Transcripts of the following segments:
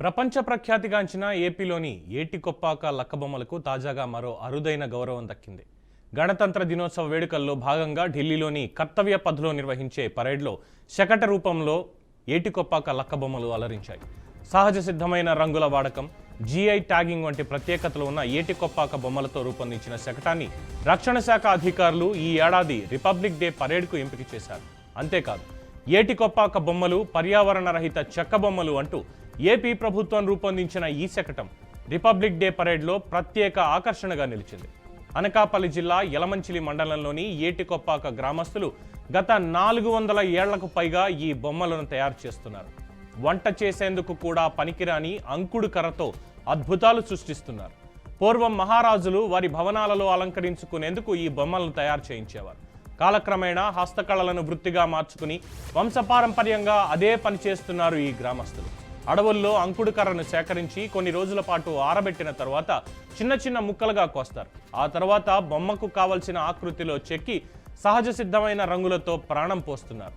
ప్రపంచ ప్రఖ్యాతిగాంచిన ఏపీలోని ఏటికొప్పాక లక్కబొమ్మలకు తాజాగా మరో అరుదైన గౌరవం దక్కింది. గణతంత్ర దినోత్సవ వేడుకల్లో భాగంగా ఢిల్లీలోని కర్తవ్య పథ్లో నిర్వహించే పరేడ్లో శకట రూపంలో ఏటికొప్పాక లక్కబొమ్మలు అలరించాయి. సహజ సిద్ధమైన రంగుల వాడకం, జీఐ ట్యాగింగ్ వంటి ప్రత్యేకతలు ఉన్న ఏటికొప్పాక బొమ్మలతో రూపొందించిన శకటాన్ని రక్షణ శాఖ అధికారులు ఈ ఏడాది రిపబ్లిక్ డే పరేడ్కు ఎంపిక చేశారు. అంతేకాదు, ఏటికొప్పాక బొమ్మలు పర్యావరణ రహిత చెక్క బొమ్మలు అంటూ ఏపీ ప్రభుత్వం రూపొందించిన ఈ శకటం రిపబ్లిక్ డే పరేడ్లో ప్రత్యేక ఆకర్షణగా నిలిచింది. అనకాపల్లి జిల్లా యలమంచిలి మండలంలోని ఏటికొప్పాక గ్రామస్తులు గత 400 ఏళ్లకు పైగా ఈ బొమ్మలను తయారు చేస్తున్నారు. వంట చేసేందుకు కూడా పనికిరాని అంకుడు కర్రతో అద్భుతాలు సృష్టిస్తున్నారు. పూర్వం మహారాజులు వారి భవనాలలో అలంకరించుకునేందుకు ఈ బొమ్మలను తయారు చేయించేవారు. కాలక్రమేణా హస్తకళలను వృత్తిగా మార్చుకుని వంశపారంపర్యంగా అదే పని చేస్తున్నారు ఈ గ్రామస్తులు. అడవుల్లో అంకుడు కర్రను సేకరించి కొన్ని రోజుల పాటు ఆరబెట్టిన తర్వాత చిన్న చిన్న ముక్కలుగా కోస్తారు. ఆ తర్వాత బొమ్మకు కావలసిన ఆకృతిలో చెక్కి సహజ సిద్ధమైన రంగులతో ప్రాణం పోస్తున్నారు.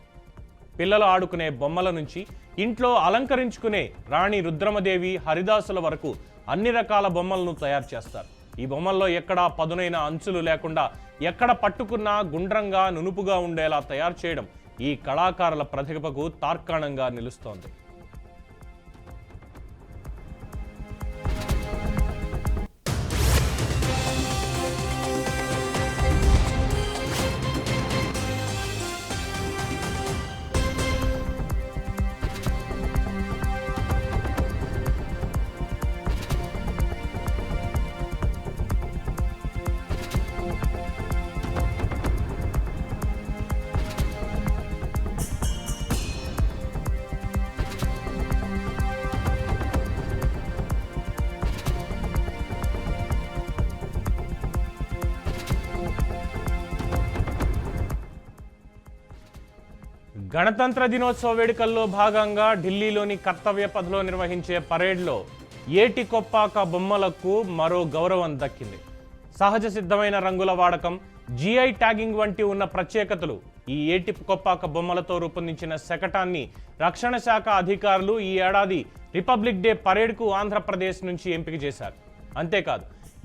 పిల్లలు ఆడుకునే బొమ్మల నుంచి ఇంట్లో అలంకరించుకునే రాణి రుద్రమదేవి, హరిదాసుల వరకు అన్ని రకాల బొమ్మలను తయారు చేస్తారు. ఈ బొమ్మల్లో ఎక్కడా పదునైన అంచులు లేకుండా ఎక్కడ పట్టుకున్నా గుండ్రంగా నునుపుగా ఉండేలా తయారు చేయడం ఈ కళాకారుల ప్రతిభకు తార్కాణంగా నిలుస్తోంది. గణతంత్ర దినోత్సవ వేడుకల్లో భాగంగా ఢిల్లీలోని కర్తవ్య పథ్లో నిర్వహించే పరేడ్లో ఏటికొప్పాక బొమ్మలకు మరో గౌరవం దక్కింది. సహజ సిద్ధమైన రంగుల వాడకం, జీఐ ట్యాగింగ్ వంటి ఉన్న ప్రత్యేకతలు ఈ ఏటికొప్పాక బొమ్మలతో రూపొందించిన శకటాన్ని రక్షణ శాఖ అధికారులు ఈ ఏడాది రిపబ్లిక్ డే పరేడ్కు ఆంధ్రప్రదేశ్ నుంచి ఎంపిక చేశారు. అంతేకాదు,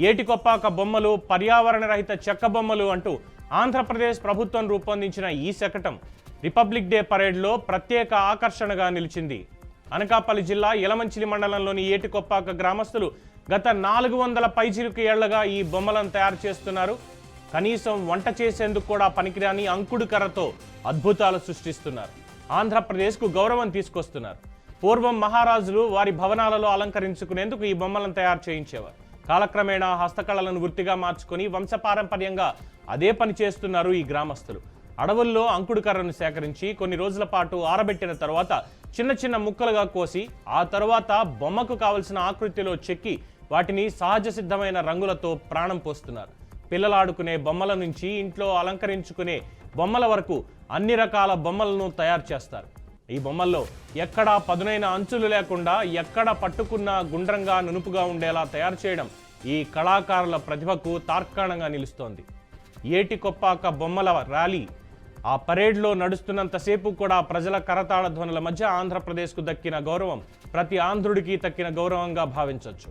ఏటికొప్పాక బొమ్మలు పర్యావరణ రహిత చెక్క బొమ్మలు అంటూ ఆంధ్రప్రదేశ్ ప్రభుత్వం రూపొందించిన ఈ శకటం రిపబ్లిక్ డే పరేడ్లో ప్రత్యేక ఆకర్షణగా నిలిచింది. అనకాపల్లి జిల్లా యలమంచిలి మండలంలోని ఏటికొప్పాక గ్రామస్తులు గత 400 పైచిలుకు ఏళ్లగా ఈ బొమ్మలను తయారు చేస్తున్నారు. కనీసం వంట చేసేందుకు కూడా పనికిరాని అంకుడు కర్రతో అద్భుతాలు సృష్టిస్తున్నారు. ఆంధ్రప్రదేశ్కు గౌరవం తీసుకొస్తున్నారు. పూర్వం మహారాజులు వారి భవనాలలో అలంకరించుకునేందుకు ఈ బొమ్మలను తయారు చేయించేవారు. కాలక్రమేణా హస్తకళలను వృత్తిగా మార్చుకొని వంశపారంపర్యంగా అదే పని చేస్తున్నారు ఈ గ్రామస్తులు. అడవుల్లో అంకుడు కర్రను సేకరించి కొన్ని రోజుల పాటు ఆరబెట్టిన తర్వాత చిన్న చిన్న ముక్కలుగా కోసి ఆ తర్వాత బొమ్మకు కావలసిన ఆకృతిలో చెక్కి వాటిని సహజ సిద్ధమైన రంగులతో ప్రాణం పోస్తున్నారు. పిల్లలు ఆడుకునే బొమ్మల నుంచి ఇంట్లో అలంకరించుకునే బొమ్మల వరకు అన్ని రకాల బొమ్మలను తయారు చేస్తారు. ఈ బొమ్మల్లో ఎక్కడా పదునైన అంచులు లేకుండా ఎక్కడ పట్టుకున్నా గుండ్రంగా నునుపుగా ఉండేలా తయారు చేయడం ఈ కళాకారుల ప్రతిభకు తార్కాణంగా నిలుస్తోంది. ఏటికొప్పాక బొమ్మల ర్యాలీ ఆ పరేడ్లో నడుస్తున్నంతసేపు కూడా ప్రజల కరతాళ ధ్వనుల మధ్య ఆంధ్రప్రదేశ్కు దక్కిన గౌరవం ప్రతి ఆంధ్రుడికి దక్కిన గౌరవంగా భావించవచ్చు.